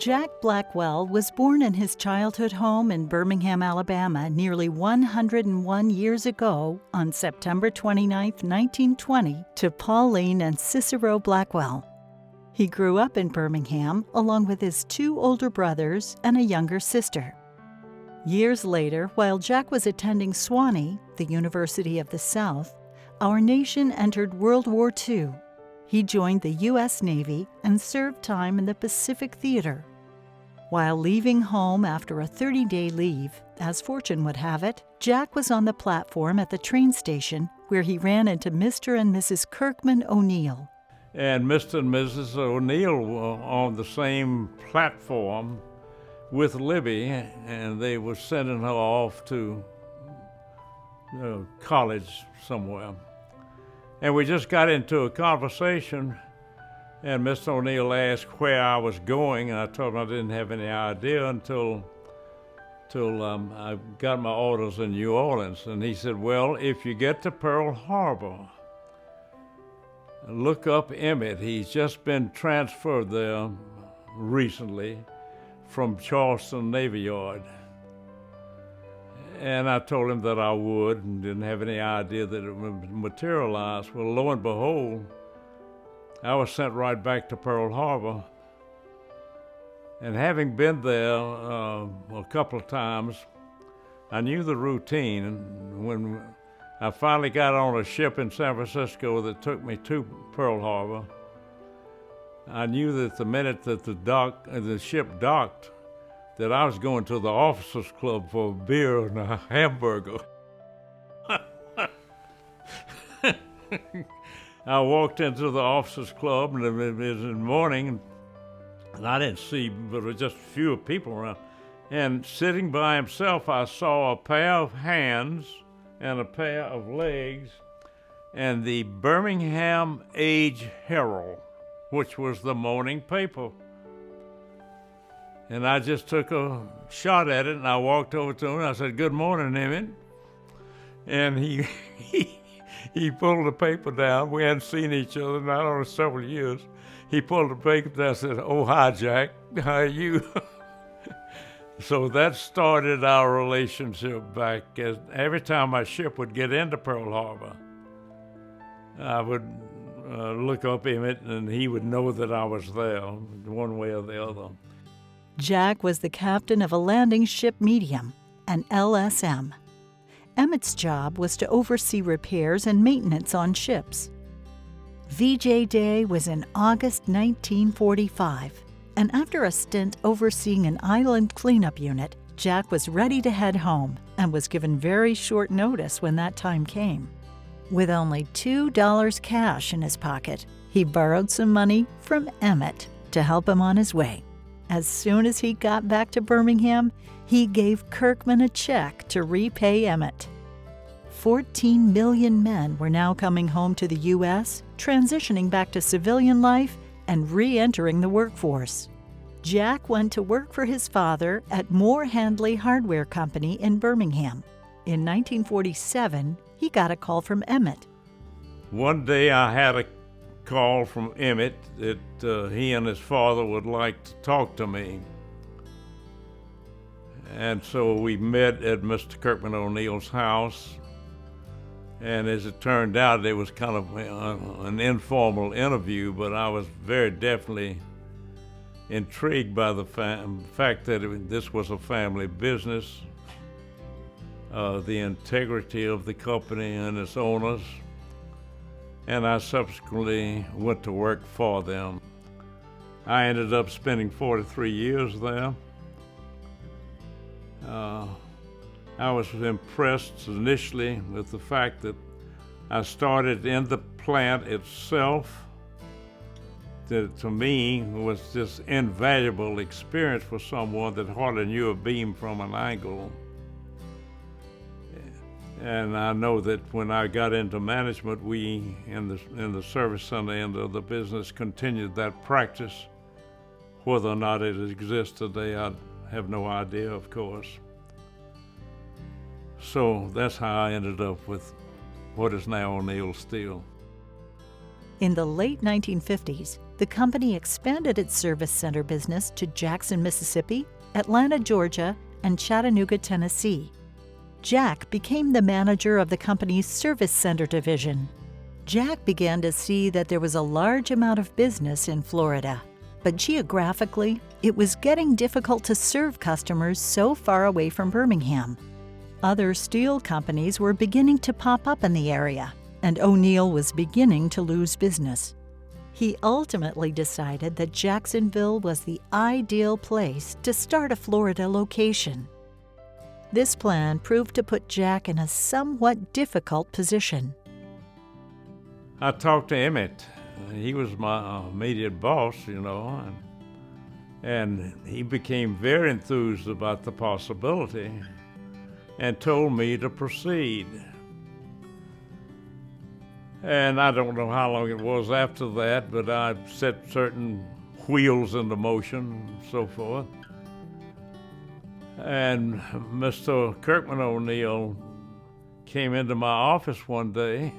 Jack Blackwell was born in his childhood home in Birmingham, Alabama, nearly 101 years ago on September 29, 1920, to Pauline and Cicero Blackwell. He grew up in Birmingham along with his two older brothers and a younger sister. Years later, while Jack was attending Sewanee, the University of the South, our nation entered World War II. He joined the U.S. Navy and served time in the Pacific Theater. While leaving home after a 30-day leave, as fortune would have it, Jack was on the platform at the train station where he ran into Mr. and Mrs. Kirkman O'Neill. And Mr. and Mrs. O'Neill were on the same platform with Libby, and they were sending her off to college somewhere. And we just got into a conversation, and Mr. O'Neill asked where I was going, and I told him I didn't have any idea until I got my orders in New Orleans. And he said, well, if you get to Pearl Harbor, look up Emmett. He's just been transferred there recently from Charleston Navy Yard. And I told him that I would and didn't have any idea that it would materialize. Well, lo and behold, I was sent right back to Pearl Harbor. And having been there a couple of times, I knew the routine. And when I finally got on a ship in San Francisco that took me to Pearl Harbor, I knew that the minute that the ship docked, that I was going to the officers' club for a beer and a hamburger. I walked into the officers' club, and it was in the morning, and I didn't see but just a few people around. And sitting by himself, I saw a pair of hands and a pair of legs and the Birmingham Age Herald, which was the morning paper. And I just took a shot at it, and I walked over to him, and I said, good morning, Emmett. And he pulled the paper down. We hadn't seen each other not only several years. He pulled the paper down and said, oh, hi, Jack. How are you? So that started our relationship back. Every time my ship would get into Pearl Harbor, I would look up Emmett, and he would know that I was there, one way or the other. Jack was the captain of a landing ship medium, an LSM. Emmett's job was to oversee repairs and maintenance on ships. VJ Day was in August 1945, and after a stint overseeing an island cleanup unit, Jack was ready to head home and was given very short notice when that time came. With only $2 cash in his pocket, he borrowed some money from Emmett to help him on his way. As soon as he got back to Birmingham, he gave Kirkman a check to repay Emmett. 14 million men were now coming home to the U.S., transitioning back to civilian life and re-entering the workforce. Jack went to work for his father at Moore Handley Hardware Company in Birmingham. In 1947, he got a call from Emmett. One day I had a call from Emmett that he and his father would like to talk to me. And so we met at Mr. Kirkman O'Neill's house. And as it turned out, it was kind of an informal interview, but I was very definitely intrigued by the fact that this was a family business, the integrity of the company and its owners. And I subsequently went to work for them. I ended up spending 43 years there. I was impressed initially with the fact that I started in the plant itself. That to me was just invaluable experience for someone that hardly knew a beam from an angle. And I know that when I got into management, we in the service center end of the business continued that practice. Whether or not it exists today, I have no idea, of course. So that's how I ended up with what is now O'Neill Steel. In the late 1950s, the company expanded its service center business to Jackson, Mississippi, Atlanta, Georgia, and Chattanooga, Tennessee. Jack became the manager of the company's service center division. Jack began to see that there was a large amount of business in Florida, but geographically, it was getting difficult to serve customers so far away from Birmingham. Other steel companies were beginning to pop up in the area, and O'Neill was beginning to lose business. He ultimately decided that Jacksonville was the ideal place to start a Florida location. This plan proved to put Jack in a somewhat difficult position. I talked to Emmett. He was my immediate boss, and he became very enthused about the possibility and told me to proceed. And I don't know how long it was after that, but I set certain wheels into motion and so forth. And Mr. Kirkman O'Neill came into my office one day,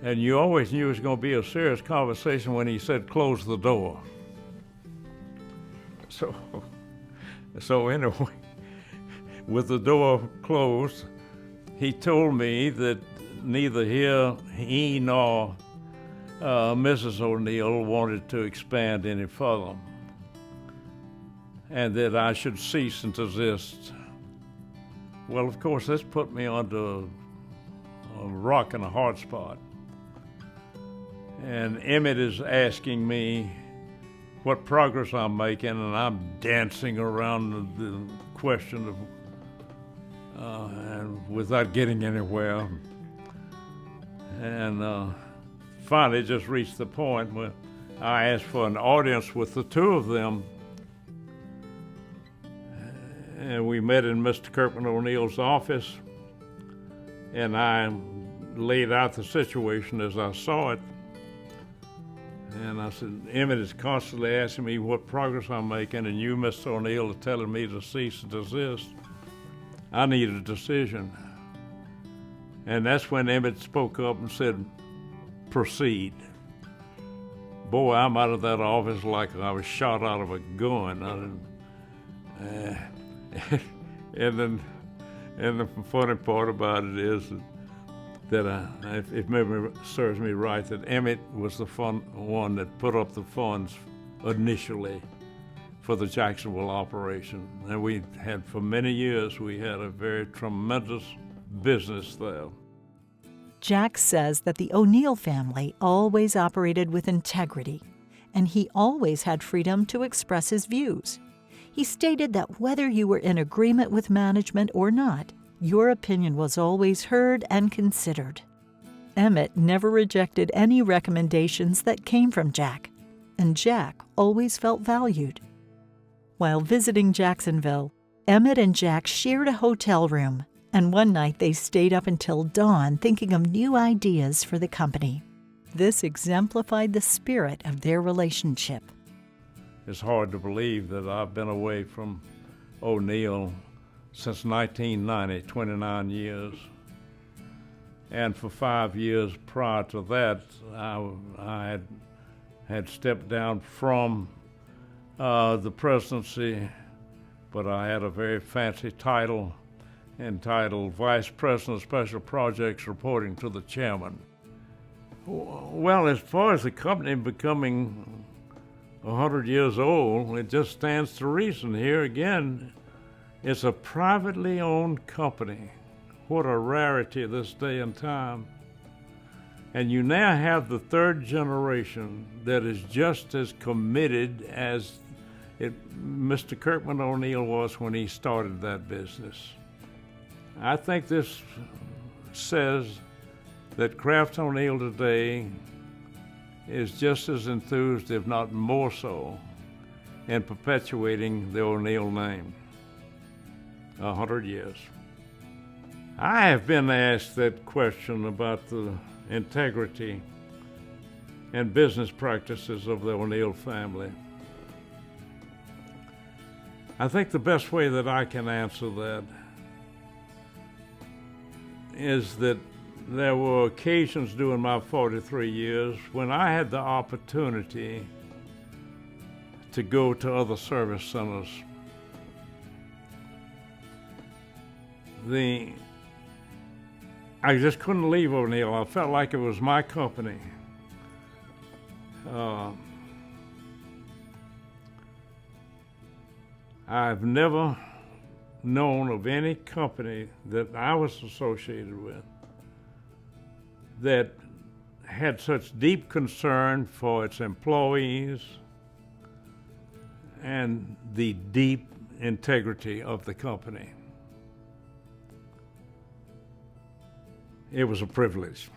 and you always knew it was going to be a serious conversation when he said, "Close the door." So anyway, with the door closed, he told me that neither he nor Mrs. O'Neill wanted to expand any further, and that I should cease and desist. Well, of course, this put me onto a rock and a hard spot. And Emmett is asking me what progress I'm making, and I'm dancing around the question and without getting anywhere. And finally just reached the point where I asked for an audience with the two of them. And we met in Mr. Kirkman O'Neill's office, and I laid out the situation as I saw it. And I said, "Emmett is constantly asking me what progress I'm making, and you, Mr. O'Neill, are telling me to cease and desist. I need a decision." And that's when Emmett spoke up and said, "Proceed." Boy, I'm out of that office like I was shot out of a gun. And the funny part about it is that if memory serves me right, that Emmett was the one that put up the funds initially for the Jacksonville operation. And we had, for many years, we had a very tremendous business there. Jack says that the O'Neill family always operated with integrity, and he always had freedom to express his views. He stated that whether you were in agreement with management or not, your opinion was always heard and considered. Emmett never rejected any recommendations that came from Jack, and Jack always felt valued. While visiting Jacksonville, Emmett and Jack shared a hotel room, and one night they stayed up until dawn thinking of new ideas for the company. This exemplified the spirit of their relationship. It's hard to believe that I've been away from O'Neill since 1990, 29 years. And for 5 years prior to that, I had stepped down from the presidency, but I had a very fancy title entitled Vice President of Special Projects, reporting to the chairman. Well, as far as the company becoming 100 years old, it just stands to reason. Here again, it's a privately owned company. What a rarity this day and time. And you now have the third generation that is just as committed as Mr. Kirkman O'Neill was when he started that business. I think this says that Kraft O'Neill today is just as enthused, if not more so, in perpetuating the O'Neill name. 100 years. I have been asked that question about the integrity and business practices of the O'Neill family. I think the best way that I can answer that is that there were occasions during my 43 years when I had the opportunity to go to other service centers. I just couldn't leave O'Neill. I felt like it was my company. I've never known of any company that I was associated with that had such deep concern for its employees and the deep integrity of the company. It was a privilege.